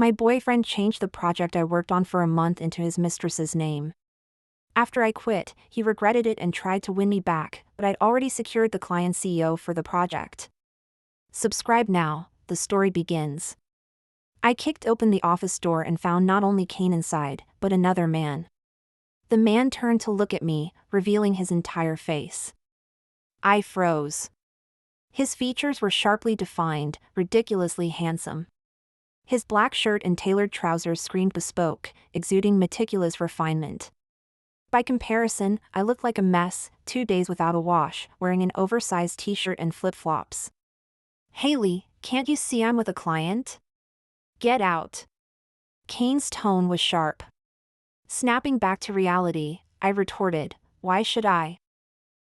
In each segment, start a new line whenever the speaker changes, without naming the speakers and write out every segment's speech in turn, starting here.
My boyfriend changed the project I worked on for a month into his mistress's name. After I quit, he regretted it and tried to win me back, but I'd already secured the client CEO for the project. Subscribe now, the story begins. I kicked open the office door and found not only Kane inside, but another man. The man turned to look at me, revealing his entire face. I froze. His features were sharply defined, ridiculously handsome. His black shirt and tailored trousers screamed bespoke, exuding meticulous refinement. By comparison, I looked like a mess, 2 days without a wash, wearing an oversized t-shirt and flip-flops. "Haley, can't you see I'm with a client? Get out." Kane's tone was sharp. Snapping back to reality, I retorted, "Why should I?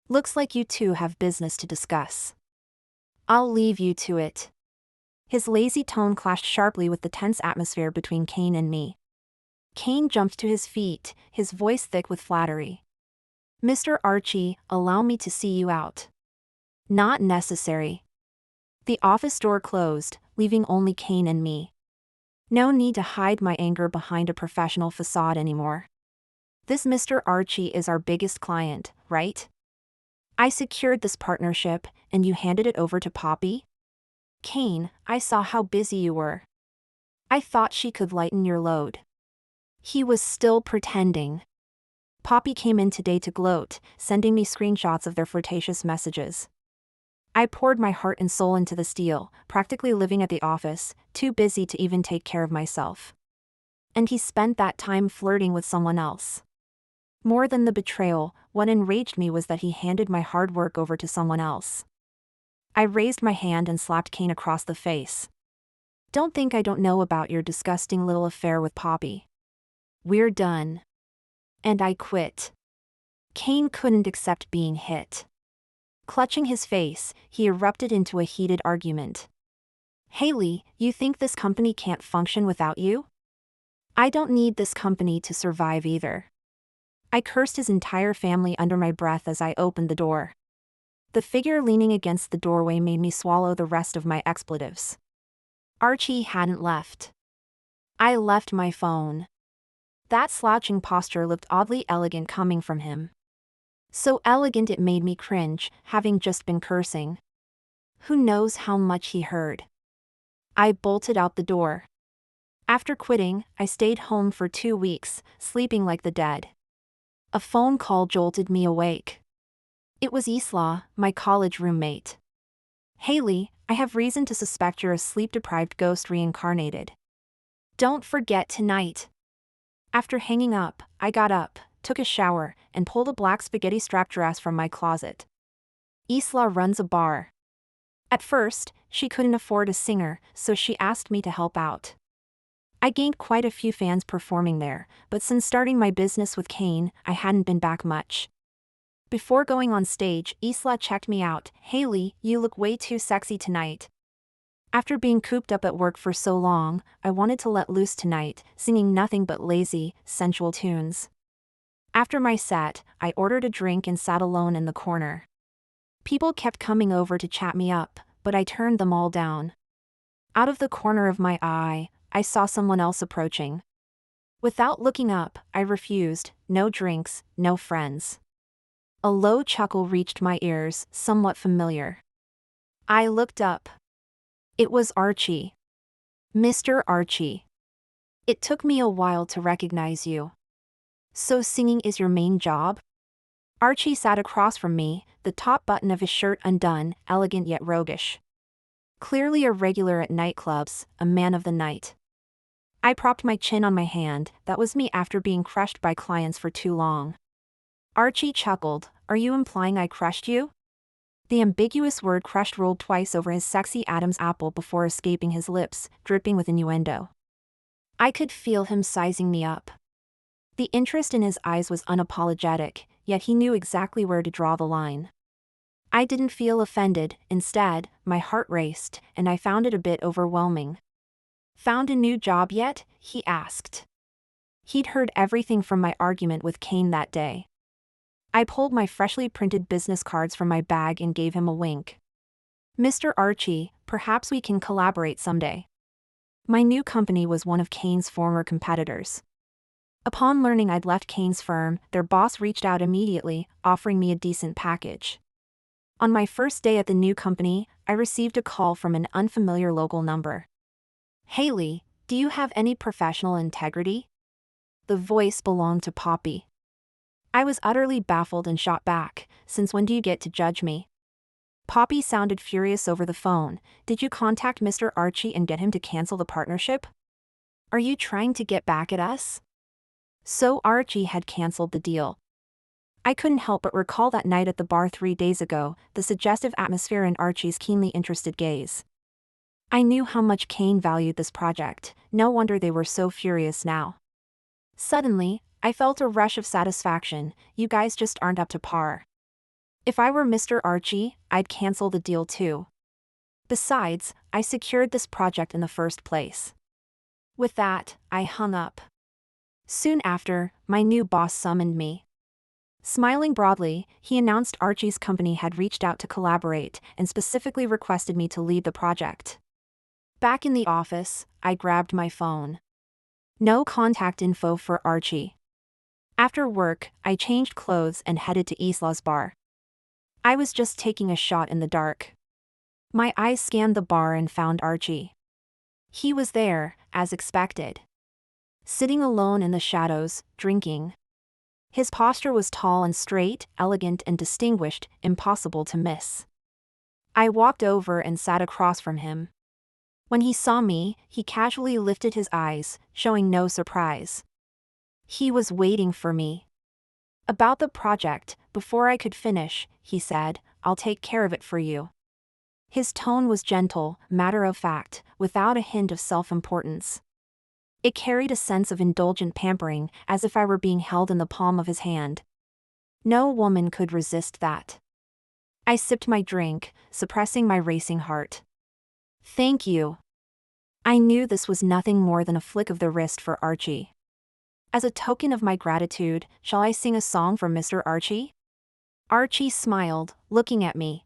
Looks like you two have business to discuss. I'll leave you to it." His lazy tone clashed sharply with the tense atmosphere between Kane and me. Kane jumped to his feet, his voice thick with flattery. "Mr. Archie, allow me to see you out." "Not necessary." The office door closed, leaving only Kane and me. No need to hide my anger behind a professional facade anymore. "This Mr. Archie is our biggest client, right? I secured this partnership, and you handed it over to Poppy?" "Kane, I saw how busy you were. I thought she could lighten your load." He was still pretending. "Poppy came in today to gloat, sending me screenshots of their flirtatious messages. I poured my heart and soul into this deal, practically living at the office, too busy to even take care of myself. And he spent that time flirting with someone else. More than the betrayal, what enraged me was that he handed my hard work over to someone else." I raised my hand and slapped Kane across the face. "Don't think I don't know about your disgusting little affair with Poppy. We're done." And I quit. Kane couldn't accept being hit. Clutching his face, he erupted into a heated argument. "Haley, you think this company can't function without you? I don't need this company to survive either." I cursed his entire family under my breath as I opened the door. The figure leaning against the doorway made me swallow the rest of my expletives. Archie hadn't left. I left my phone. That slouching posture looked oddly elegant coming from him. So elegant it made me cringe, having just been cursing. Who knows how much he heard. I bolted out the door. After quitting, I stayed home for 2 weeks, sleeping like the dead. A phone call jolted me awake. It was Isla, my college roommate. "Haley, I have reason to suspect you're a sleep-deprived ghost reincarnated. Don't forget tonight." After hanging up, I got up, took a shower, and pulled a black spaghetti-strap dress from my closet. Isla runs a bar. At first, she couldn't afford a singer, so she asked me to help out. I gained quite a few fans performing there, but since starting my business with Kane, I hadn't been back much. Before going on stage, Isla checked me out. "Haley, you look way too sexy tonight." After being cooped up at work for so long, I wanted to let loose tonight, singing nothing but lazy, sensual tunes. After my set, I ordered a drink and sat alone in the corner. People kept coming over to chat me up, but I turned them all down. Out of the corner of my eye, I saw someone else approaching. Without looking up, I refused. No drinks, no friends. A low chuckle reached my ears, somewhat familiar. I looked up. It was Archie. "Mr. Archie. It took me a while to recognize you. So singing is your main job?" Archie sat across from me, the top button of his shirt undone, elegant yet roguish. Clearly a regular at nightclubs, a man of the night. I propped my chin on my hand. That was me after being crushed by clients for too long. Archie chuckled. "Are you implying I crushed you?" The ambiguous word crushed rolled twice over his sexy Adam's apple before escaping his lips, dripping with innuendo. I could feel him sizing me up. The interest in his eyes was unapologetic, yet he knew exactly where to draw the line. I didn't feel offended. Instead, my heart raced, and I found it a bit overwhelming. "Found a new job yet?" he asked. He'd heard everything from my argument with Kane that day. I pulled my freshly printed business cards from my bag and gave him a wink. "Mr. Archie, perhaps we can collaborate someday." My new company was one of Kane's former competitors. Upon learning I'd left Kane's firm, their boss reached out immediately, offering me a decent package. On my first day at the new company, I received a call from an unfamiliar local number. "Haley, do you have any professional integrity?" The voice belonged to Poppy. I was utterly baffled and shot back, "Since when do you get to judge me?" Poppy sounded furious over the phone. "Did you contact Mr. Archie and get him to cancel the partnership? Are you trying to get back at us?" So Archie had canceled the deal. I couldn't help but recall that night at the bar 3 days ago, the suggestive atmosphere and Archie's keenly interested gaze. I knew how much Kane valued this project, no wonder they were so furious now. Suddenly, I felt a rush of satisfaction. You guys just aren't up to par. If I were Mr. Archie, I'd cancel the deal too. Besides, I secured this project in the first place. With that, I hung up. Soon after, my new boss summoned me. Smiling broadly, he announced Archie's company had reached out to collaborate and specifically requested me to lead the project. Back in the office, I grabbed my phone. No contact info for Archie. After work, I changed clothes and headed to Isla's bar. I was just taking a shot in the dark. My eyes scanned the bar and found Archie. He was there, as expected. Sitting alone in the shadows, drinking. His posture was tall and straight, elegant and distinguished, impossible to miss. I walked over and sat across from him. When he saw me, he casually lifted his eyes, showing no surprise. He was waiting for me. "About the project, before I could finish," he said, "I'll take care of it for you." His tone was gentle, matter-of-fact, without a hint of self-importance. It carried a sense of indulgent pampering, as if I were being held in the palm of his hand. No woman could resist that. I sipped my drink, suppressing my racing heart. "Thank you." I knew this was nothing more than a flick of the wrist for Archie. As a token of my gratitude, shall I sing a song for Mr. Archie? Archie smiled, looking at me.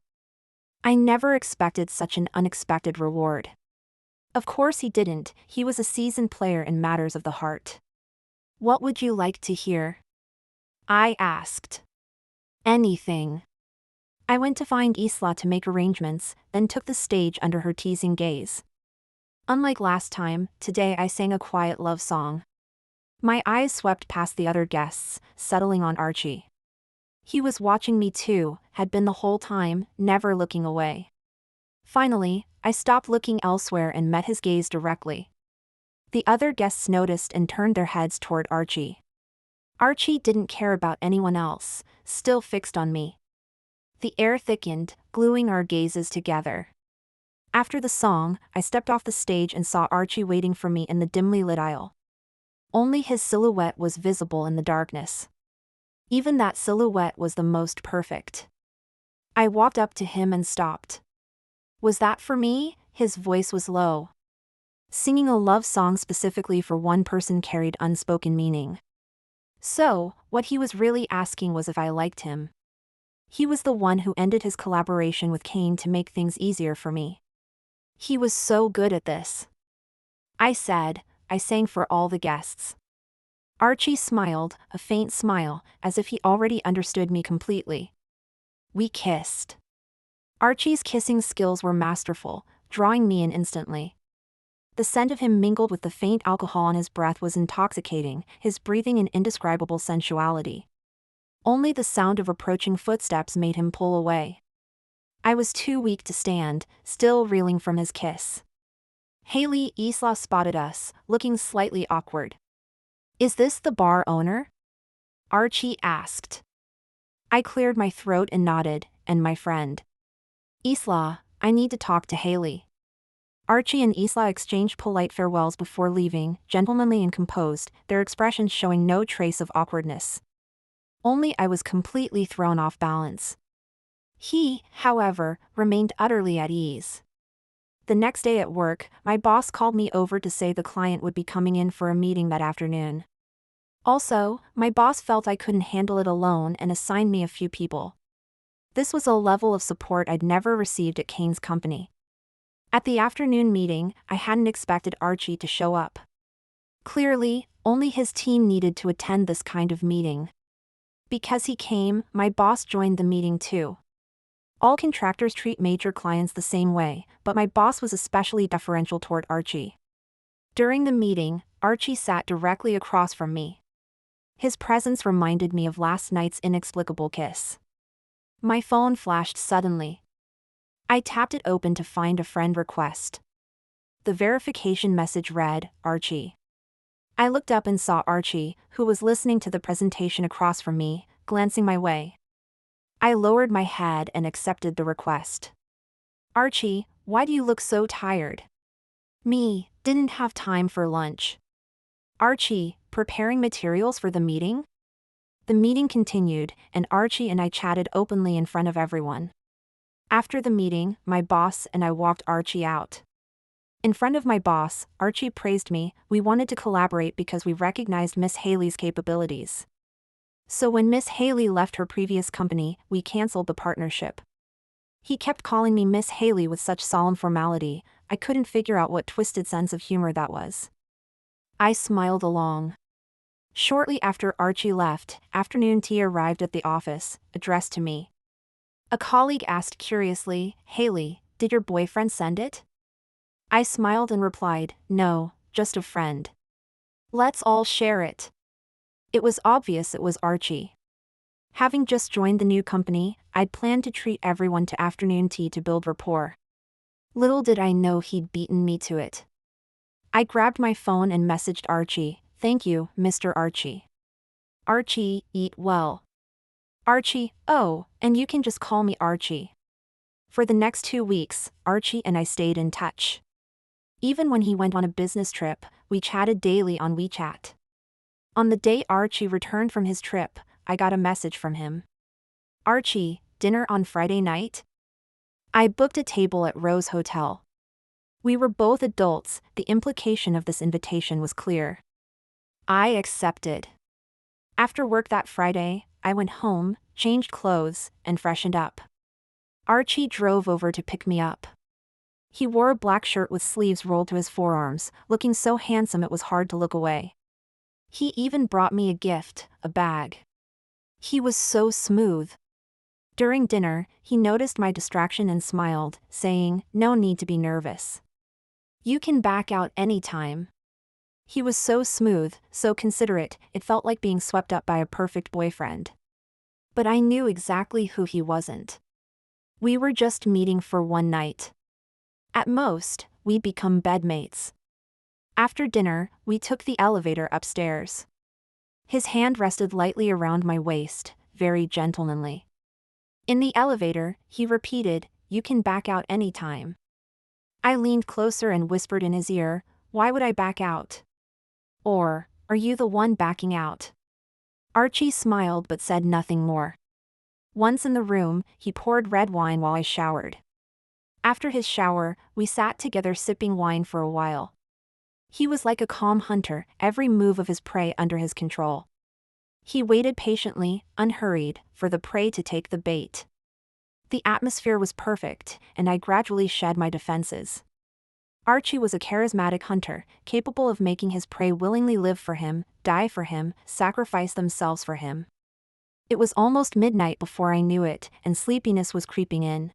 I never expected such an unexpected reward. Of course he didn't, he was a seasoned player in matters of the heart. "What would you like to hear?" I asked. "Anything." I went to find Isla to make arrangements, then took the stage under her teasing gaze. Unlike last time, today I sang a quiet love song. My eyes swept past the other guests, settling on Archie. He was watching me too, had been the whole time, never looking away. Finally, I stopped looking elsewhere and met his gaze directly. The other guests noticed and turned their heads toward Archie. Archie didn't care about anyone else, still fixed on me. The air thickened, gluing our gazes together. After the song, I stepped off the stage and saw Archie waiting for me in the dimly lit aisle. Only his silhouette was visible in the darkness. Even that silhouette was the most perfect. I walked up to him and stopped. "Was that for me?" His voice was low. Singing a love song specifically for one person carried unspoken meaning. So, what he was really asking was if I liked him. He was the one who ended his collaboration with Kane to make things easier for me. He was so good at this. I said, I sang for all the guests. Archie smiled, a faint smile, as if he already understood me completely. We kissed. Archie's kissing skills were masterful, drawing me in instantly. The scent of him mingled with the faint alcohol on his breath was intoxicating, his breathing an indescribable sensuality. Only the sound of approaching footsteps made him pull away. I was too weak to stand, still reeling from his kiss. Haley Isla spotted us, looking slightly awkward. "Is this the bar owner?" Archie asked. I cleared my throat and nodded, "And my friend." "Isla, I need to talk to Haley." Archie and Isla exchanged polite farewells before leaving, gentlemanly and composed, their expressions showing no trace of awkwardness. Only I was completely thrown off balance. He, however, remained utterly at ease. The next day at work, my boss called me over to say the client would be coming in for a meeting that afternoon. Also, my boss felt I couldn't handle it alone and assigned me a few people. This was a level of support I'd never received at Kane's company. At the afternoon meeting, I hadn't expected Archie to show up. Clearly, only his team needed to attend this kind of meeting. Because he came, my boss joined the meeting too. All contractors treat major clients the same way, but my boss was especially deferential toward Archie. During the meeting, Archie sat directly across from me. His presence reminded me of last night's inexplicable kiss. My phone flashed suddenly. I tapped it open to find a friend request. The verification message read, Archie. I looked up and saw Archie, who was listening to the presentation across from me, glancing my way. I lowered my head and accepted the request. Archie, why do you look so tired? Me, didn't have time for lunch. Archie, preparing materials for the meeting? The meeting continued, and Archie and I chatted openly in front of everyone. After the meeting, my boss and I walked Archie out. In front of my boss, Archie praised me. We wanted to collaborate because we recognized Miss Haley's capabilities. So when Miss Haley left her previous company, we canceled the partnership. He kept calling me Miss Haley with such solemn formality, I couldn't figure out what twisted sense of humor that was. I smiled along. Shortly after Archie left, afternoon tea arrived at the office, addressed to me. A colleague asked curiously, Haley, did your boyfriend send it? I smiled and replied, no, just a friend. Let's all share it. It was obvious it was Archie. Having just joined the new company, I'd planned to treat everyone to afternoon tea to build rapport. Little did I know he'd beaten me to it. I grabbed my phone and messaged Archie, thank you, Mr. Archie. Archie, eat well. Archie, oh, and you can just call me Archie. For the next 2 weeks, Archie and I stayed in touch. Even when he went on a business trip, we chatted daily on WeChat. On the day Archie returned from his trip, I got a message from him. Archie, dinner on Friday night? I booked a table at Rose Hotel. We were both adults, the implication of this invitation was clear. I accepted. After work that Friday, I went home, changed clothes, and freshened up. Archie drove over to pick me up. He wore a black shirt with sleeves rolled to his forearms, looking so handsome it was hard to look away. He even brought me a gift, a bag. He was so smooth. During dinner, he noticed my distraction and smiled, saying, no need to be nervous. You can back out anytime. He was so smooth, so considerate, it felt like being swept up by a perfect boyfriend. But I knew exactly who he wasn't. We were just meeting for one night. At most, we'd become bedmates. After dinner, we took the elevator upstairs. His hand rested lightly around my waist, very gentlemanly. In the elevator, he repeated, you can back out anytime. I leaned closer and whispered in his ear, why would I back out? Or, are you the one backing out? Archie smiled but said nothing more. Once in the room, he poured red wine while I showered. After his shower, we sat together sipping wine for a while. He was like a calm hunter, every move of his prey under his control. He waited patiently, unhurried, for the prey to take the bait. The atmosphere was perfect, and I gradually shed my defenses. Archie was a charismatic hunter, capable of making his prey willingly live for him, die for him, sacrifice themselves for him. It was almost midnight before I knew it, and sleepiness was creeping in.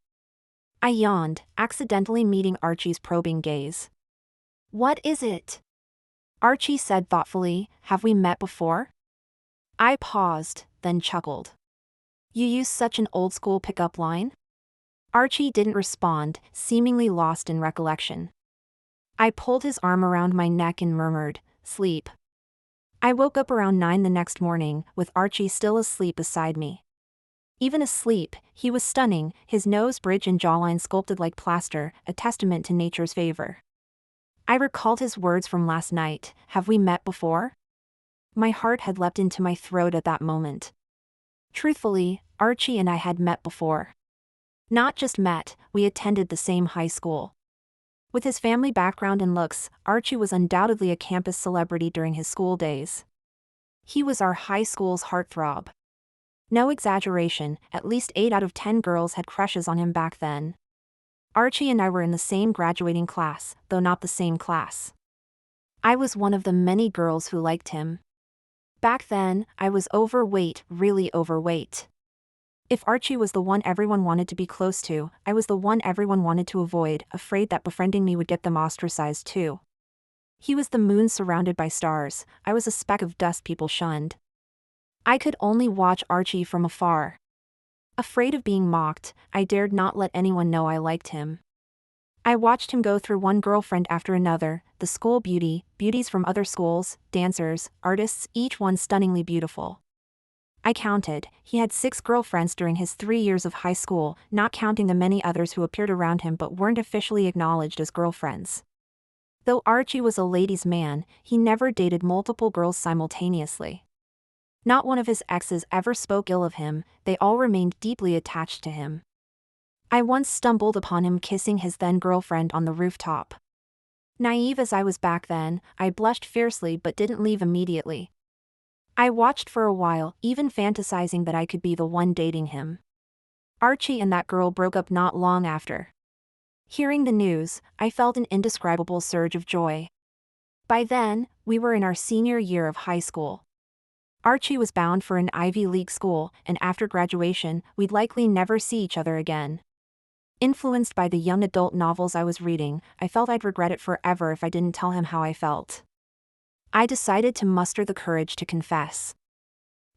I yawned, accidentally meeting Archie's probing gaze. What is it? Archie said thoughtfully, have we met before? I paused, then chuckled. You use such an old-school pickup line? Archie didn't respond, seemingly lost in recollection. I pulled his arm around my neck and murmured, sleep. I woke up around 9 the next morning, with Archie still asleep beside me. Even asleep, he was stunning, his nose bridge and jawline sculpted like plaster, a testament to nature's favor. I recalled his words from last night, have we met before? My heart had leapt into my throat at that moment. Truthfully, Archie and I had met before. Not just met, we attended the same high school. With his family background and looks, Archie was undoubtedly a campus celebrity during his school days. He was our high school's heartthrob. No exaggeration, at least 8 out of 10 girls had crushes on him back then. Archie and I were in the same graduating class, though not the same class. I was one of the many girls who liked him. Back then, I was overweight, really overweight. If Archie was the one everyone wanted to be close to, I was the one everyone wanted to avoid, afraid that befriending me would get them ostracized too. He was the moon surrounded by stars, I was a speck of dust people shunned. I could only watch Archie from afar. Afraid of being mocked, I dared not let anyone know I liked him. I watched him go through one girlfriend after another, the school beauty, beauties from other schools, dancers, artists, each one stunningly beautiful. I counted, he had 6 girlfriends during his 3 years of high school, not counting the many others who appeared around him but weren't officially acknowledged as girlfriends. Though Archie was a ladies' man, he never dated multiple girls simultaneously. Not one of his exes ever spoke ill of him, they all remained deeply attached to him. I once stumbled upon him kissing his then-girlfriend on the rooftop. Naive as I was back then, I blushed fiercely but didn't leave immediately. I watched for a while, even fantasizing that I could be the one dating him. Archie and that girl broke up not long after. Hearing the news, I felt an indescribable surge of joy. By then, we were in our senior year of high school. Archie was bound for an Ivy League school, and after graduation, we'd likely never see each other again. Influenced by the young adult novels I was reading, I felt I'd regret it forever if I didn't tell him how I felt. I decided to muster the courage to confess.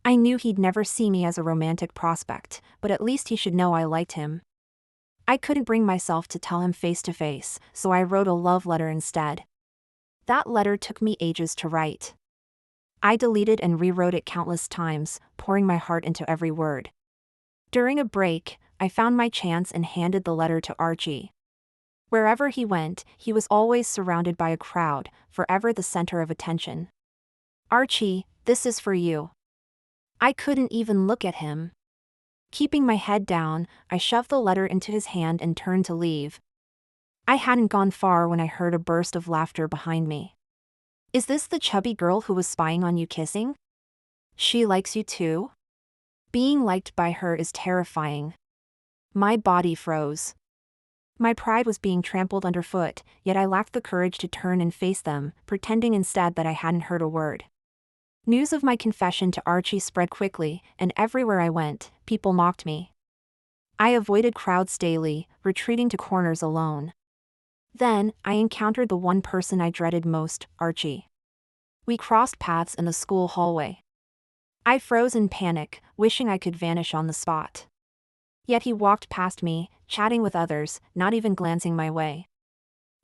I knew he'd never see me as a romantic prospect, but at least he should know I liked him. I couldn't bring myself to tell him face to face, so I wrote a love letter instead. That letter took me ages to write. I deleted and rewrote it countless times, pouring my heart into every word. During a break, I found my chance and handed the letter to Archie. Wherever he went, he was always surrounded by a crowd, forever the center of attention. Archie, this is for you. I couldn't even look at him. Keeping my head down, I shoved the letter into his hand and turned to leave. I hadn't gone far when I heard a burst of laughter behind me. Is this the chubby girl who was spying on you kissing? She likes you too? Being liked by her is terrifying. My body froze. My pride was being trampled underfoot, yet I lacked the courage to turn and face them, pretending instead that I hadn't heard a word. News of my confession to Archie spread quickly, and everywhere I went, people mocked me. I avoided crowds daily, retreating to corners alone. Then, I encountered the one person I dreaded most, Archie. We crossed paths in the school hallway. I froze in panic, wishing I could vanish on the spot. Yet he walked past me, chatting with others, not even glancing my way.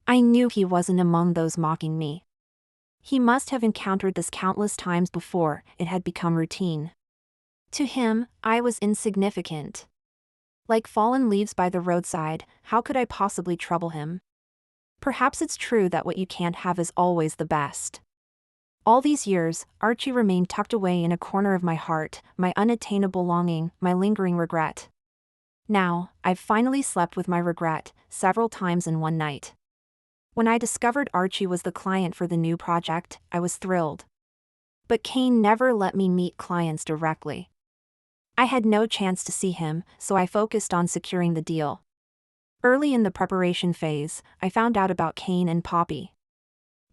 I knew he wasn't among those mocking me. He must have encountered this countless times before, it had become routine. To him, I was insignificant. Like fallen leaves by the roadside, how could I possibly trouble him? Perhaps it's true that what you can't have is always the best. All these years, Archie remained tucked away in a corner of my heart, my unattainable longing, my lingering regret. Now, I've finally slept with my regret, several times in one night. When I discovered Archie was the client for the new project, I was thrilled. But Kane never let me meet clients directly. I had no chance to see him, so I focused on securing the deal. Early in the preparation phase, I found out about Kane and Poppy.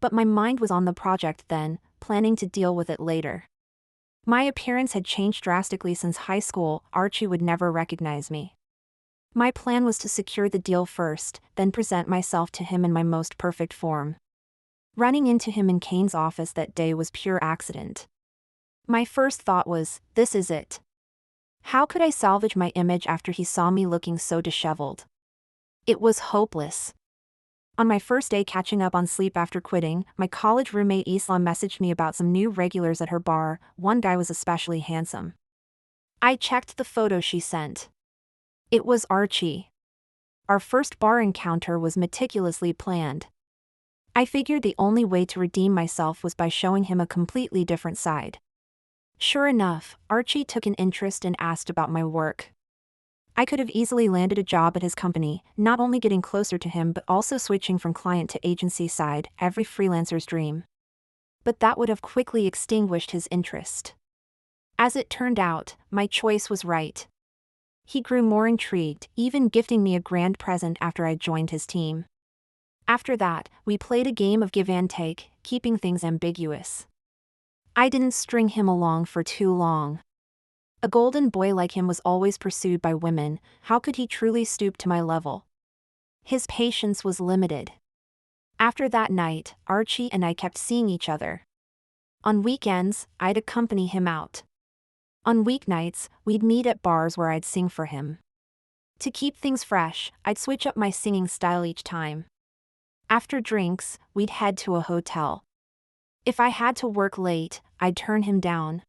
But my mind was on the project then, planning to deal with it later. My appearance had changed drastically since high school, Archie would never recognize me. My plan was to secure the deal first, then present myself to him in my most perfect form. Running into him in Kane's office that day was pure accident. My first thought was, this is it. How could I salvage my image after he saw me looking so disheveled? It was hopeless. On my first day catching up on sleep after quitting, my college roommate Isla messaged me about some new regulars at her bar. One guy was especially handsome. I checked the photo she sent. It was Archie. Our first bar encounter was meticulously planned. I figured the only way to redeem myself was by showing him a completely different side. Sure enough, Archie took an interest and asked about my work. I could have easily landed a job at his company, not only getting closer to him but also switching from client to agency side, every freelancer's dream. But that would have quickly extinguished his interest. As it turned out, my choice was right. He grew more intrigued, even gifting me a grand present after I joined his team. After that, we played a game of give and take, keeping things ambiguous. I didn't string him along for too long. A golden boy like him was always pursued by women. How could he truly stoop to my level? His patience was limited. After that night, Archie and I kept seeing each other. On weekends, I'd accompany him out. On weeknights, we'd meet at bars where I'd sing for him. To keep things fresh, I'd switch up my singing style each time. After drinks, we'd head to a hotel. If I had to work late, I'd turn him down.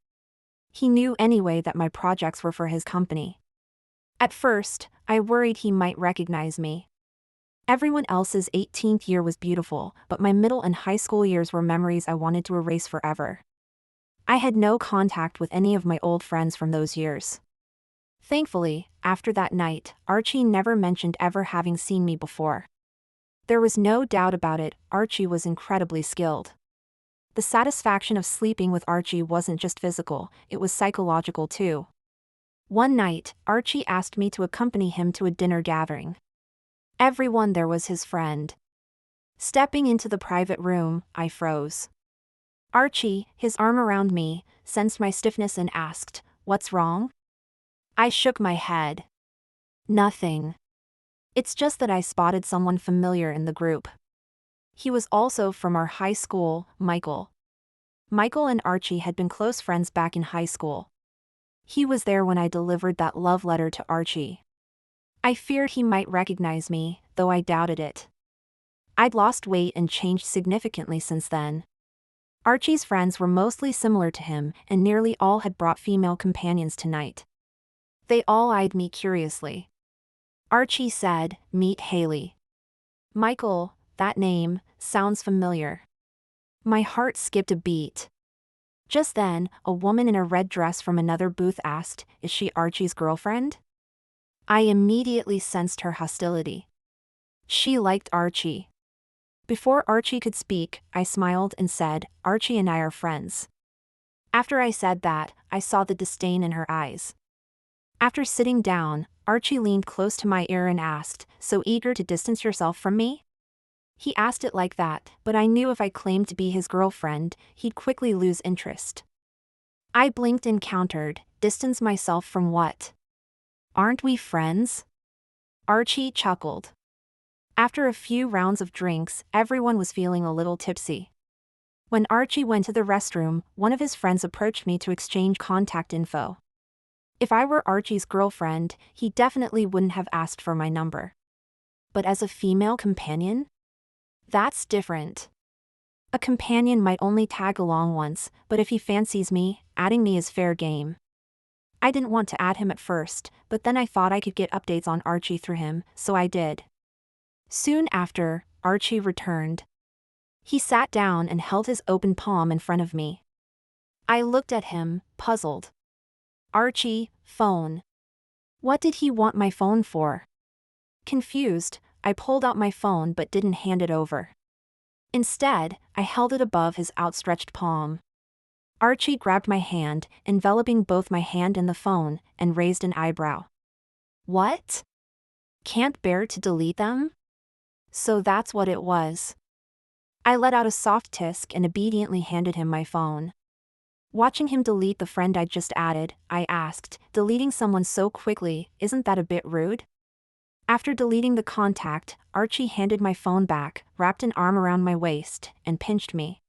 He knew anyway that my projects were for his company. At first, I worried he might recognize me. Everyone else's 18th year was beautiful, but my middle and high school years were memories I wanted to erase forever. I had no contact with any of my old friends from those years. Thankfully, after that night, Archie never mentioned ever having seen me before. There was no doubt about it, Archie was incredibly skilled. The satisfaction of sleeping with Archie wasn't just physical, it was psychological too. One night, Archie asked me to accompany him to a dinner gathering. Everyone there was his friend. Stepping into the private room, I froze. Archie, his arm around me, sensed my stiffness and asked, "What's wrong?" I shook my head. Nothing. It's just that I spotted someone familiar in the group. He was also from our high school, Michael. Michael and Archie had been close friends back in high school. He was there when I delivered that love letter to Archie. I feared he might recognize me, though I doubted it. I'd lost weight and changed significantly since then. Archie's friends were mostly similar to him, and nearly all had brought female companions tonight. They all eyed me curiously. Archie said, "Meet Haley." Michael, that name, sounds familiar. My heart skipped a beat. Just then, a woman in a red dress from another booth asked, "Is she Archie's girlfriend?" I immediately sensed her hostility. She liked Archie. Before Archie could speak, I smiled and said, "Archie and I are friends." After I said that, I saw the disdain in her eyes. After sitting down, Archie leaned close to my ear and asked, "So eager to distance yourself from me?" He asked it like that, but I knew if I claimed to be his girlfriend, he'd quickly lose interest. I blinked and countered, "Distance myself from what? Aren't we friends?" Archie chuckled. After a few rounds of drinks, everyone was feeling a little tipsy. When Archie went to the restroom, one of his friends approached me to exchange contact info. If I were Archie's girlfriend, he definitely wouldn't have asked for my number. But as a female companion? That's different. A companion might only tag along once, but if he fancies me, adding me is fair game. I didn't want to add him at first, but then I thought I could get updates on Archie through him, so I did. Soon after, Archie returned. He sat down and held his open palm in front of me. I looked at him, puzzled. "Archie, phone." What did he want my phone for? Confused, I pulled out my phone but didn't hand it over. Instead, I held it above his outstretched palm. Archie grabbed my hand, enveloping both my hand and the phone, and raised an eyebrow. "What? Can't bear to delete them?" So that's what it was. I let out a soft tisk and obediently handed him my phone. Watching him delete the friend I'd just added, I asked, "Deleting someone so quickly, isn't that a bit rude?" After deleting the contact, Archie handed my phone back, wrapped an arm around my waist, and pinched me.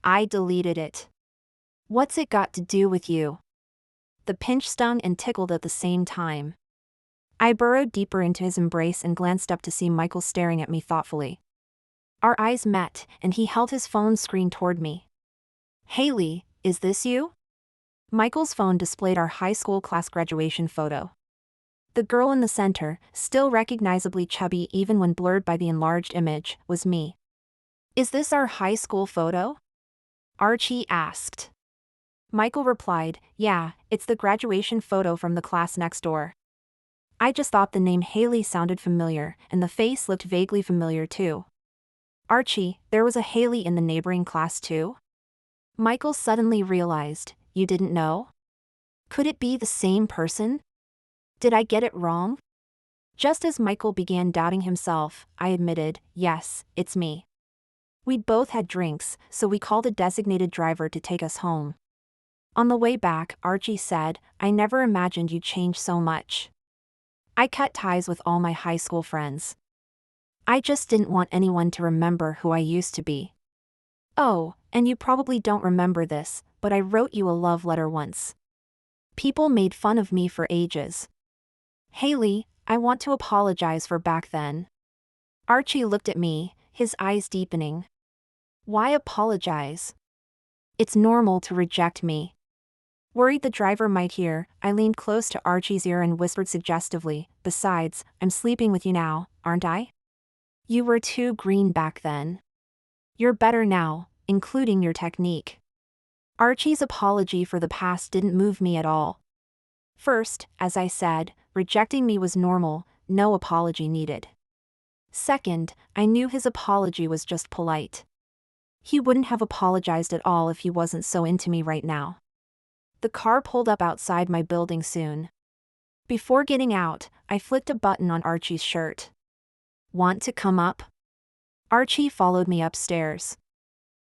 "I deleted it. What's it got to do with you?" The pinch stung and tickled at the same time. I burrowed deeper into his embrace and glanced up to see Michael staring at me thoughtfully. Our eyes met, and he held his phone screen toward me. "Haley, is this you?" Michael's phone displayed our high school class graduation photo. The girl in the center, still recognizably chubby even when blurred by the enlarged image, was me. "Is this our high school photo?" Archie asked. Michael replied, "Yeah, it's the graduation photo from the class next door." I just thought the name Haley sounded familiar, and the face looked vaguely familiar too. "Archie, there was a Haley in the neighboring class too?" Michael suddenly realized, "You didn't know? Could it be the same person?" Did I get it wrong? Just as Michael began doubting himself, I admitted, yes, it's me. We'd both had drinks, so we called a designated driver to take us home. On the way back, Archie said, I never imagined you'd change so much. I cut ties with all my high school friends. I just didn't want anyone to remember who I used to be. Oh, and you probably don't remember this, but I wrote you a love letter once. People made fun of me for ages. Haley, I want to apologize for back then. Archie looked at me, his eyes deepening. Why apologize? It's normal to reject me. Worried the driver might hear, I leaned close to Archie's ear and whispered suggestively, besides, I'm sleeping with you now, aren't I? You were too green back then. You're better now, including your technique. Archie's apology for the past didn't move me at all. First, as I said, rejecting me was normal, no apology needed. Second, I knew his apology was just polite. He wouldn't have apologized at all if he wasn't so into me right now. The car pulled up outside my building soon. Before getting out, I flicked a button on Archie's shirt. Want to come up? Archie followed me upstairs.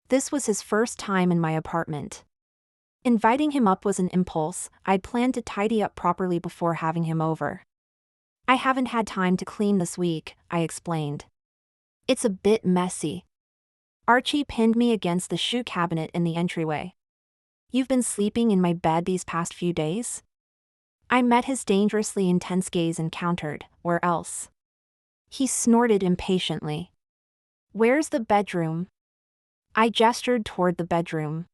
This was his first time in my apartment. Inviting him up was an impulse. I'd planned to tidy up properly before having him over. I haven't had time to clean this week, I explained. It's a bit messy. Archie pinned me against the shoe cabinet in the entryway. You've been sleeping in my bed these past few days? I met his dangerously intense gaze and countered, where else? He snorted impatiently. Where's the bedroom? I gestured toward the bedroom.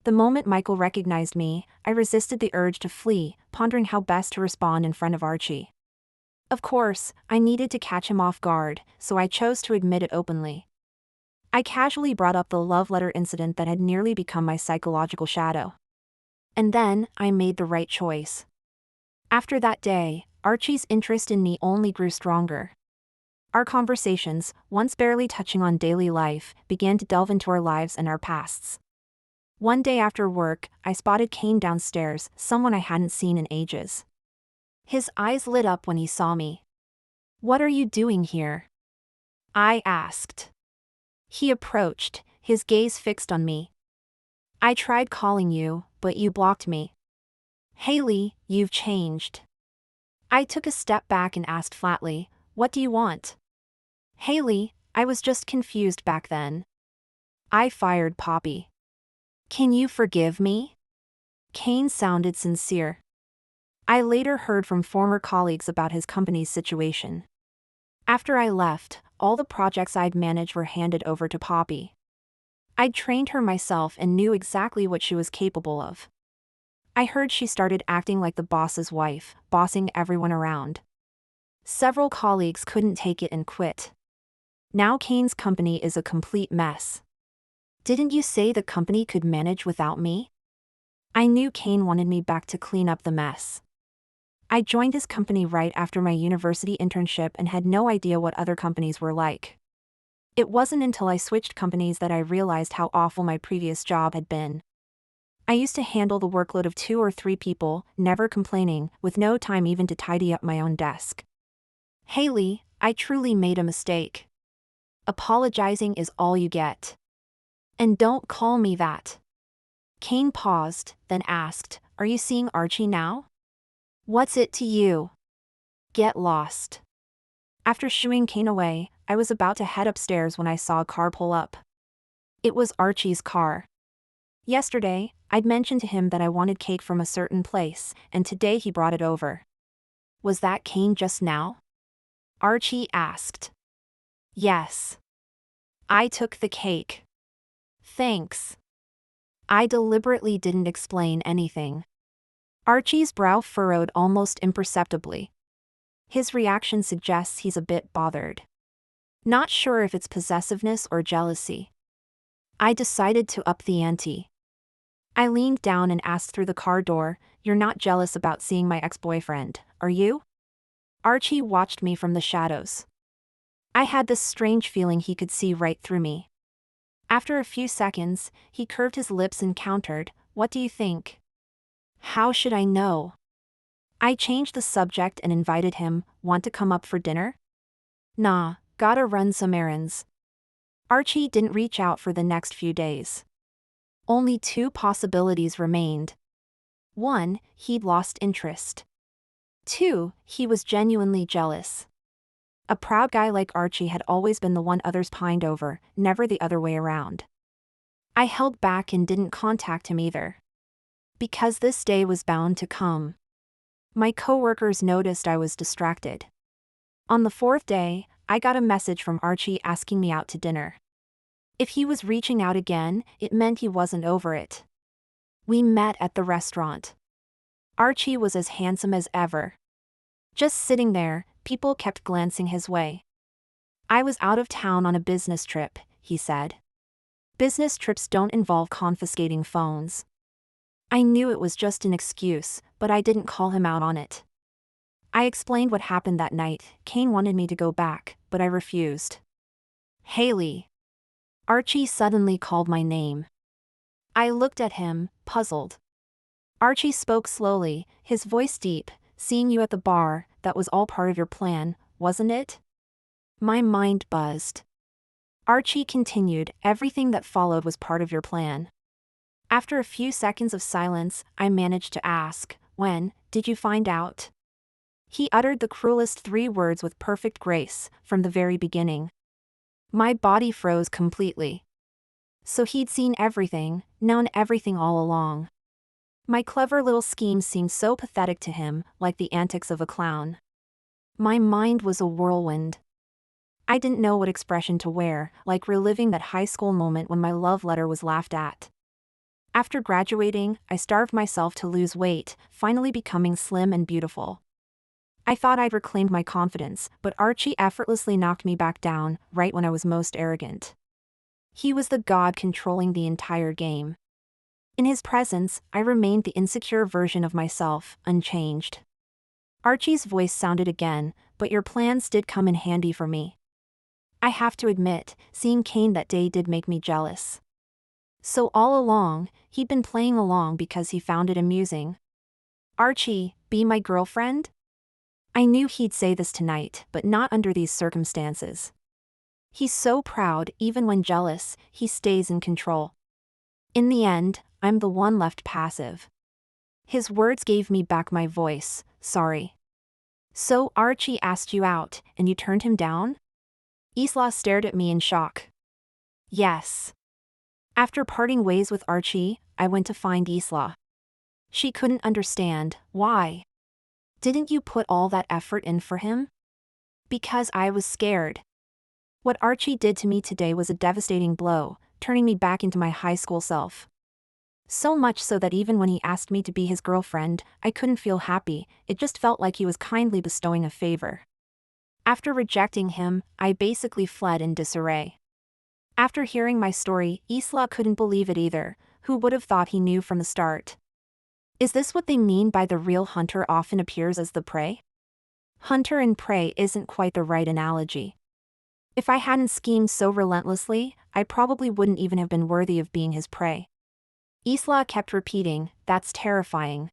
The moment Michael recognized me, I resisted the urge to flee, pondering how best to respond in front of Archie. Of course, I needed to catch him off guard, so I chose to admit it openly. I casually brought up the love letter incident that had nearly become my psychological shadow. And then, I made the right choice. After that day, Archie's interest in me only grew stronger. Our conversations, once barely touching on daily life, began to delve into our lives and our pasts. One day after work, I spotted Kane downstairs, someone I hadn't seen in ages. His eyes lit up when he saw me. What are you doing here? I asked. He approached, his gaze fixed on me. I tried calling you, but you blocked me. Haley, you've changed. I took a step back and asked flatly, what do you want? Haley, I was just confused back then. I fired Poppy. Can you forgive me? Kane sounded sincere. I later heard from former colleagues about his company's situation. After I left, all the projects I'd managed were handed over to Poppy. I'd trained her myself and knew exactly what she was capable of. I heard she started acting like the boss's wife, bossing everyone around. Several colleagues couldn't take it and quit. Now Kane's company is a complete mess. Didn't you say the company could manage without me? I knew Kane wanted me back to clean up the mess. I joined his company right after my university internship and had no idea what other companies were like. It wasn't until I switched companies that I realized how awful my previous job had been. I used to handle the workload of 2 or 3 people, never complaining, with no time even to tidy up my own desk. Haley, I truly made a mistake. Apologizing is all you get. And don't call me that. Kane paused, then asked, are you seeing Archie now? What's it to you? Get lost. After shooing Kane away, I was about to head upstairs when I saw a car pull up. It was Archie's car. Yesterday, I'd mentioned to him that I wanted cake from a certain place, and today he brought it over. Was that Kane just now? Archie asked. Yes. I took the cake. Thanks. I deliberately didn't explain anything. Archie's brow furrowed almost imperceptibly. His reaction suggests he's a bit bothered. Not sure if it's possessiveness or jealousy. I decided to up the ante. I leaned down and asked through the car door, you're not jealous about seeing my ex-boyfriend, are you? Archie watched me from the shadows. I had this strange feeling he could see right through me. After a few seconds, he curved his lips and countered, what do you think? How should I know? I changed the subject and invited him. Want to come up for dinner? Nah, gotta run some errands. Archie didn't reach out for the next few days. Only two possibilities remained. 1, he'd lost interest. 2, he was genuinely jealous. A proud guy like Archie had always been the one others pined over, never the other way around. I held back and didn't contact him either. Because this day was bound to come. My coworkers noticed I was distracted. On the 4th day, I got a message from Archie asking me out to dinner. If he was reaching out again, it meant he wasn't over it. We met at the restaurant. Archie was as handsome as ever. Just sitting there, people kept glancing his way. I was out of town on a business trip, he said. Business trips don't involve confiscating phones. I knew it was just an excuse, but I didn't call him out on it. I explained what happened that night. Kane wanted me to go back, but I refused. Haley. Archie suddenly called my name. I looked at him, puzzled. Archie spoke slowly, his voice deep. Seeing you at the bar, that was all part of your plan, wasn't it? My mind buzzed. Archie continued, everything that followed was part of your plan. After a few seconds of silence, I managed to ask, when did you find out? He uttered the cruelest 3 words with perfect grace, from the very beginning. My body froze completely. So he'd seen everything, known everything all along. My clever little scheme seemed so pathetic to him, like the antics of a clown. My mind was a whirlwind. I didn't know what expression to wear, like reliving that high school moment when my love letter was laughed at. After graduating, I starved myself to lose weight, finally becoming slim and beautiful. I thought I'd reclaimed my confidence, but Archie effortlessly knocked me back down, right when I was most arrogant. He was the god controlling the entire game. In his presence, I remained the insecure version of myself, unchanged. Archie's voice sounded again, but your plans did come in handy for me. I have to admit, seeing Kane that day did make me jealous. So all along, he'd been playing along because he found it amusing. Archie, be my girlfriend? I knew he'd say this tonight, but not under these circumstances. He's so proud, even when jealous, he stays in control. In the end, I'm the one left passive. His words gave me back my voice, sorry. So Archie asked you out, and you turned him down? Isla stared at me in shock. Yes. After parting ways with Archie, I went to find Isla. She couldn't understand, why? Didn't you put all that effort in for him? Because I was scared. What Archie did to me today was a devastating blow, turning me back into my high school self. So much so that even when he asked me to be his girlfriend, I couldn't feel happy, it just felt like he was kindly bestowing a favor. After rejecting him, I basically fled in disarray. After hearing my story, Isla couldn't believe it either. Who would have thought he knew from the start? Is this what they mean by the real hunter often appears as the prey? Hunter and prey isn't quite the right analogy. If I hadn't schemed so relentlessly, I probably wouldn't even have been worthy of being his prey. Isla kept repeating, that's terrifying.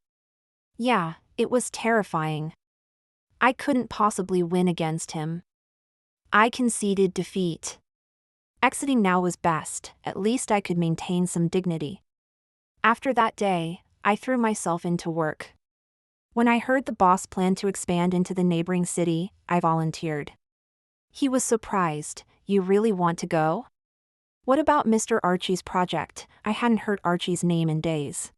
Yeah, it was terrifying. I couldn't possibly win against him. I conceded defeat. Exiting now was best, at least I could maintain some dignity. After that day, I threw myself into work. When I heard the boss planned to expand into the neighboring city, I volunteered. He was surprised. You really want to go? What about Mr. Archie's project? I hadn't heard Archie's name in days.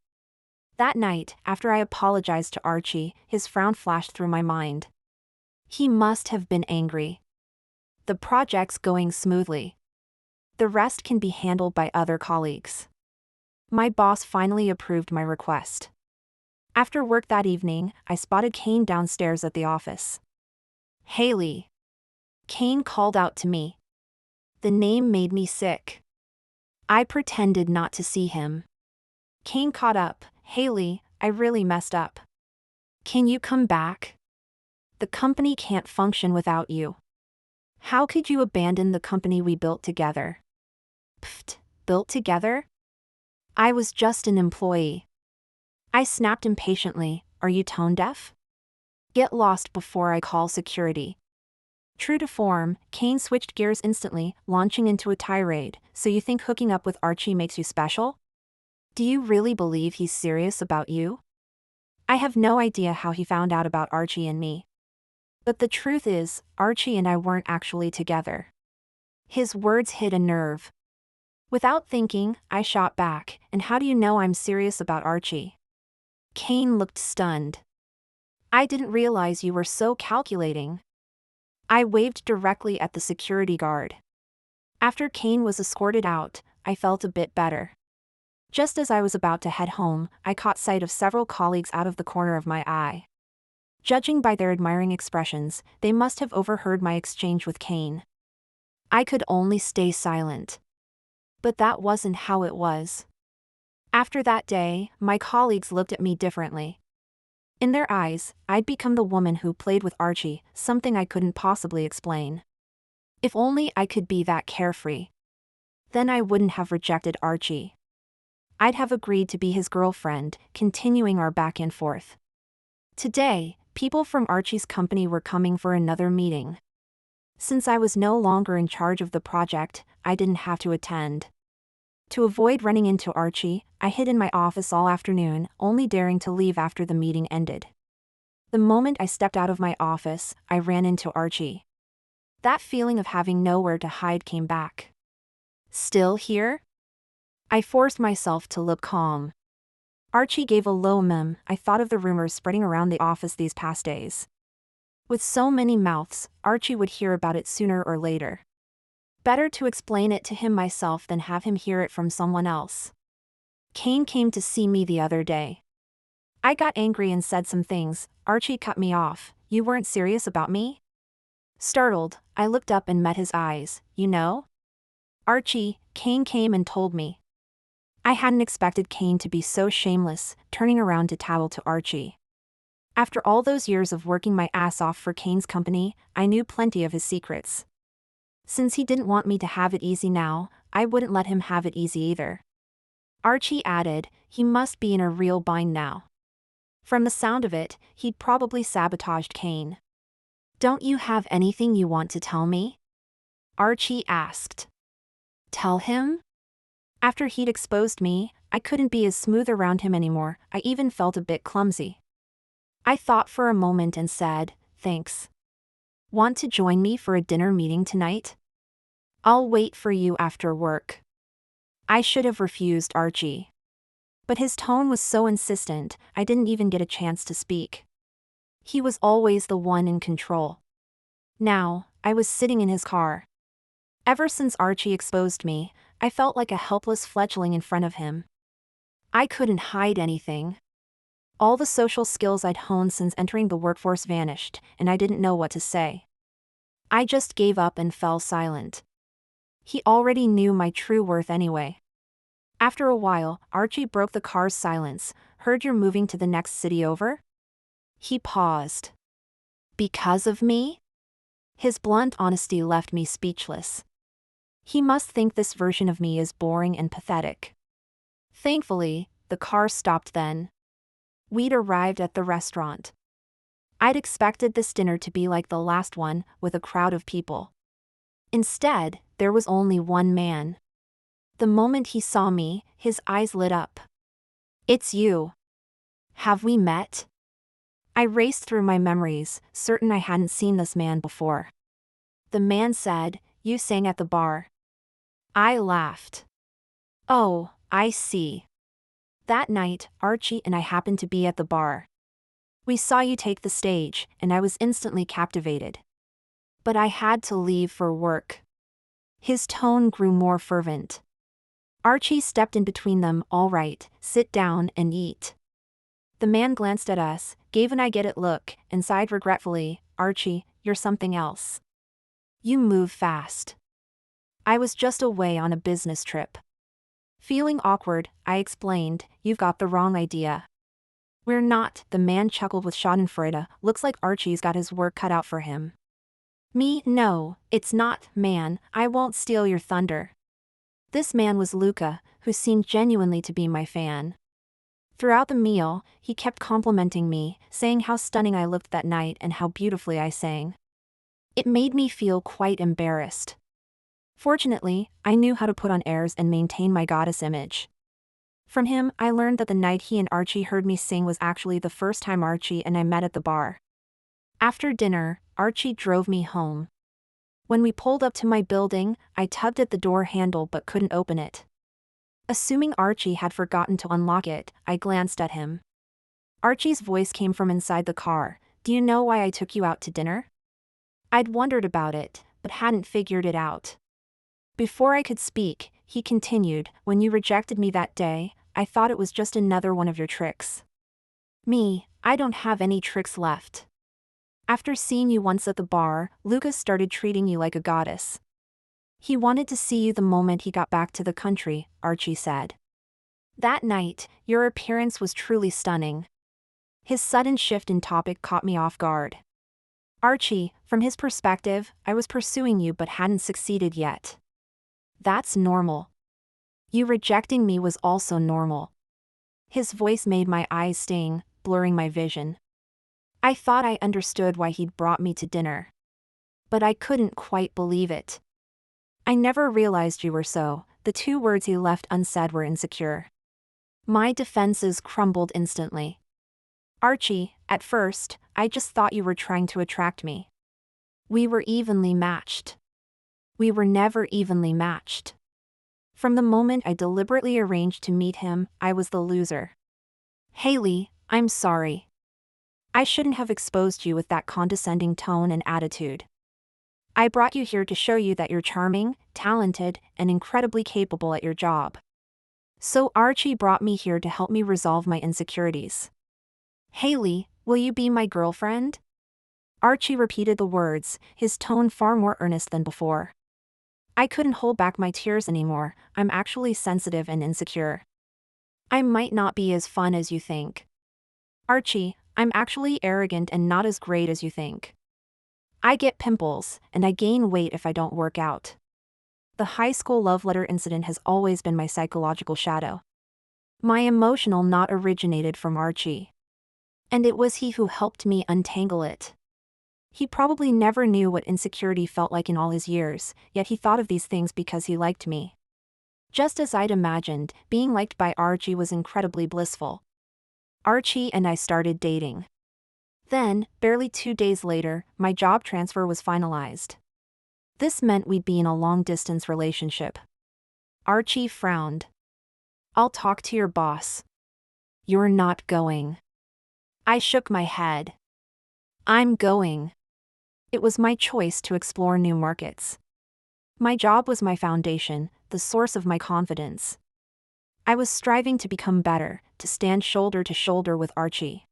That night, after I apologized to Archie, his frown flashed through my mind. He must have been angry. The project's going smoothly. The rest can be handled by other colleagues. My boss finally approved my request. After work that evening, I spotted Kane downstairs at the office. Haley. Kane called out to me. The name made me sick. I pretended not to see him. Kane caught up. Haley, I really messed up. Can you come back? The company can't function without you. How could you abandon the company we built together? Pfft, built together? I was just an employee. I snapped impatiently, are you tone deaf? Get lost before I call security. True to form, Kane switched gears instantly, launching into a tirade. So you think hooking up with Archie makes you special? Do you really believe he's serious about you? I have no idea how he found out about Archie and me. But the truth is, Archie and I weren't actually together. His words hit a nerve. Without thinking, I shot back, and how do you know I'm serious about Archie? Kane looked stunned. I didn't realize you were so calculating. I waved directly at the security guard. After Kane was escorted out, I felt a bit better. Just as I was about to head home, I caught sight of several colleagues out of the corner of my eye. Judging by their admiring expressions, they must have overheard my exchange with Kane. I could only stay silent. But that wasn't how it was. After that day, my colleagues looked at me differently. In their eyes, I'd become the woman who played with Archie, something I couldn't possibly explain. If only I could be that carefree. Then I wouldn't have rejected Archie. I'd have agreed to be his girlfriend, continuing our back and forth. Today, people from Archie's company were coming for another meeting. Since I was no longer in charge of the project, I didn't have to attend. To avoid running into Archie, I hid in my office all afternoon, only daring to leave after the meeting ended. The moment I stepped out of my office, I ran into Archie. That feeling of having nowhere to hide came back. Still here? I forced myself to look calm. Archie gave a low mem. I thought of the rumors spreading around the office these past days. With so many mouths, Archie would hear about it sooner or later. Better to explain it to him myself than have him hear it from someone else. Kane came to see me the other day. I got angry and said some things. Archie cut me off. You weren't serious about me? Startled, I looked up and met his eyes. You know? Archie, Kane came and told me. I hadn't expected Kane to be so shameless, turning around to tattle to Archie. After all those years of working my ass off for Kane's company, I knew plenty of his secrets. Since he didn't want me to have it easy now, I wouldn't let him have it easy either. Archie added, he must be in a real bind now. From the sound of it, he'd probably sabotaged Kane. Don't you have anything you want to tell me? Archie asked. Tell him? After he'd exposed me, I couldn't be as smooth around him anymore. I even felt a bit clumsy. I thought for a moment and said, thanks. Want to join me for a dinner meeting tonight? I'll wait for you after work. I should have refused Archie. But his tone was so insistent, I didn't even get a chance to speak. He was always the one in control. Now, I was sitting in his car. Ever since Archie exposed me, I felt like a helpless fledgling in front of him. I couldn't hide anything. All the social skills I'd honed since entering the workforce vanished, and I didn't know what to say. I just gave up and fell silent. He already knew my true worth anyway. After a while, Archie broke the car's silence. Heard you're moving to the next city over? He paused. Because of me? His blunt honesty left me speechless. He must think this version of me is boring and pathetic. Thankfully, the car stopped then. We'd arrived at the restaurant. I'd expected this dinner to be like the last one, with a crowd of people. Instead, there was only one man. The moment he saw me, his eyes lit up. It's you. Have we met? I raced through my memories, certain I hadn't seen this man before. The man said, you sang at the bar. I laughed. Oh, I see. That night, Archie and I happened to be at the bar. We saw you take the stage, and I was instantly captivated. But I had to leave for work. His tone grew more fervent. Archie stepped in between them. All right, sit down and eat. The man glanced at us, gave an I get it look, and sighed regretfully. Archie, you're something else. You move fast. I was just away on a business trip. Feeling awkward, I explained, you've got the wrong idea. We're not, the man chuckled with schadenfreude. Looks like Archie's got his work cut out for him. Me, no, it's not, man, I won't steal your thunder. This man was Luca, who seemed genuinely to be my fan. Throughout the meal, he kept complimenting me, saying how stunning I looked that night and how beautifully I sang. It made me feel quite embarrassed. Fortunately, I knew how to put on airs and maintain my goddess image. From him, I learned that the night he and Archie heard me sing was actually the first time Archie and I met at the bar. After dinner, Archie drove me home. When we pulled up to my building, I tugged at the door handle but couldn't open it. Assuming Archie had forgotten to unlock it, I glanced at him. Archie's voice came from inside the car. "Do you know why I took you out to dinner?" I'd wondered about it, but hadn't figured it out. Before I could speak, he continued, "When you rejected me that day, I thought it was just another one of your tricks. Me, I don't have any tricks left. After seeing you once at the bar, Lucas started treating you like a goddess. He wanted to see you the moment he got back to the country," Archie said. That night, your appearance was truly stunning." His sudden shift in topic caught me off guard. "Archie, from his perspective, I was pursuing you but hadn't succeeded yet. That's normal. You rejecting me was also normal." His voice made my eyes sting, blurring my vision. I thought I understood why he'd brought me to dinner. But I couldn't quite believe it. "I never realized you were so." The two words he left unsaid were insecure. My defenses crumbled instantly. "Archie, at first, I just thought you were trying to attract me. We were evenly matched." "We were never evenly matched. From the moment I deliberately arranged to meet him, I was the loser." "Haley, I'm sorry. I shouldn't have exposed you with that condescending tone and attitude. I brought you here to show you that you're charming, talented, and incredibly capable at your job. So Archie brought me here to help me resolve my insecurities." "Haley, will you be my girlfriend?" Archie repeated the words, his tone far more earnest than before. I couldn't hold back my tears anymore. I'm actually sensitive and insecure. "I might not be as fun as you think. Archie, I'm actually arrogant and not as great as you think. I get pimples, and I gain weight if I don't work out. The high school love letter incident has always been my psychological shadow. My emotional knot originated from Archie. And it was he who helped me untangle it. He probably never knew what insecurity felt like in all his years, yet he thought of these things because he liked me. Just as I'd imagined, being liked by Archie was incredibly blissful. Archie and I started dating. Then, barely 2 days later, my job transfer was finalized. This meant we'd be in a long-distance relationship. Archie frowned. "I'll talk to your boss." "You're not going." I shook my head. "I'm going." It was my choice to explore new markets. My job was my foundation, the source of my confidence. I was striving to become better, to stand shoulder to shoulder with Archie.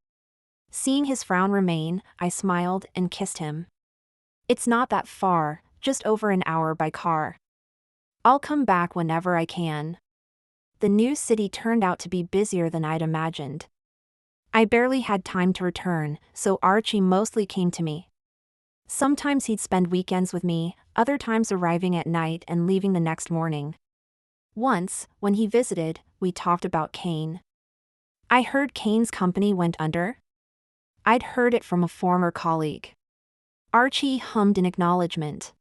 Seeing his frown remain, I smiled and kissed him. "It's not that far, just over an hour by car. I'll come back whenever I can." The new city turned out to be busier than I'd imagined. I barely had time to return, so Archie mostly came to me. Sometimes he'd spend weekends with me, other times arriving at night and leaving the next morning. Once, when he visited, we talked about Kane. "I heard Kane's company went under?" I'd heard it from a former colleague. Archie hummed in acknowledgement.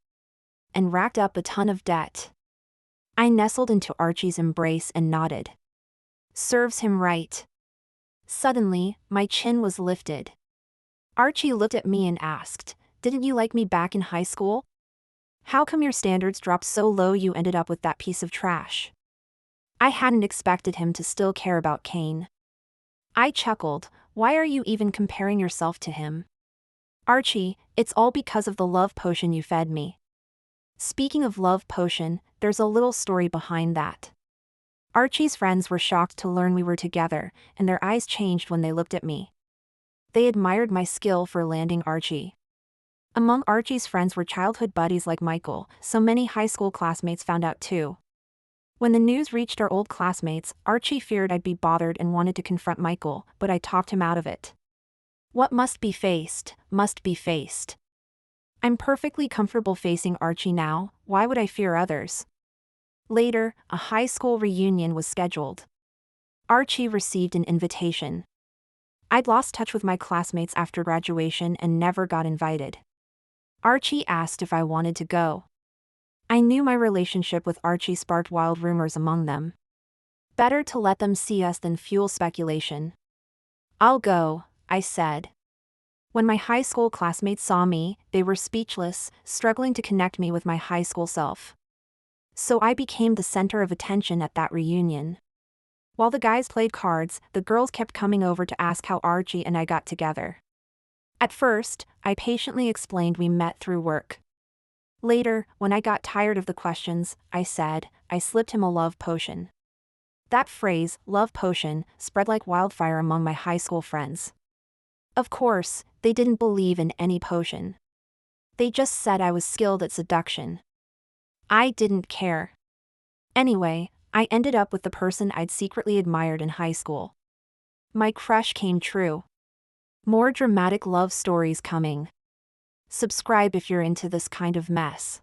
"And racked up a ton of debt." I nestled into Archie's embrace and nodded. "Serves him right." Suddenly, my chin was lifted. Archie looked at me and asked, "Didn't you like me back in high school? How come your standards dropped so low you ended up with that piece of trash?" I hadn't expected him to still care about Kane. I chuckled. "Why are you even comparing yourself to him?" "Archie, it's all because of the love potion you fed me." Speaking of love potion, there's a little story behind that. Archie's friends were shocked to learn we were together, and their eyes changed when they looked at me. They admired my skill for landing Archie. Among Archie's friends were childhood buddies like Michael, so many high school classmates found out too. When the news reached our old classmates, Archie feared I'd be bothered and wanted to confront Michael, but I talked him out of it. What must be faced, must be faced. I'm perfectly comfortable facing Archie now, why would I fear others? Later, a high school reunion was scheduled. Archie received an invitation. I'd lost touch with my classmates after graduation and never got invited. Archie asked if I wanted to go. I knew my relationship with Archie sparked wild rumors among them. Better to let them see us than fuel speculation. I'll go, I said. When my high school classmates saw me, they were speechless, struggling to connect me with my high school self. So I became the center of attention at that reunion. While the guys played cards, the girls kept coming over to ask how Archie and I got together. At first, I patiently explained we met through work. Later, when I got tired of the questions, I said, I slipped him a love potion. That phrase, love potion, spread like wildfire among my high school friends. Of course, they didn't believe in any potion. They just said I was skilled at seduction. I didn't care. Anyway, I ended up with the person I'd secretly admired in high school. My crush came true. More dramatic love stories coming. Subscribe if you're into this kind of mess.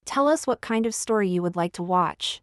Tell us what kind of story you would like to watch.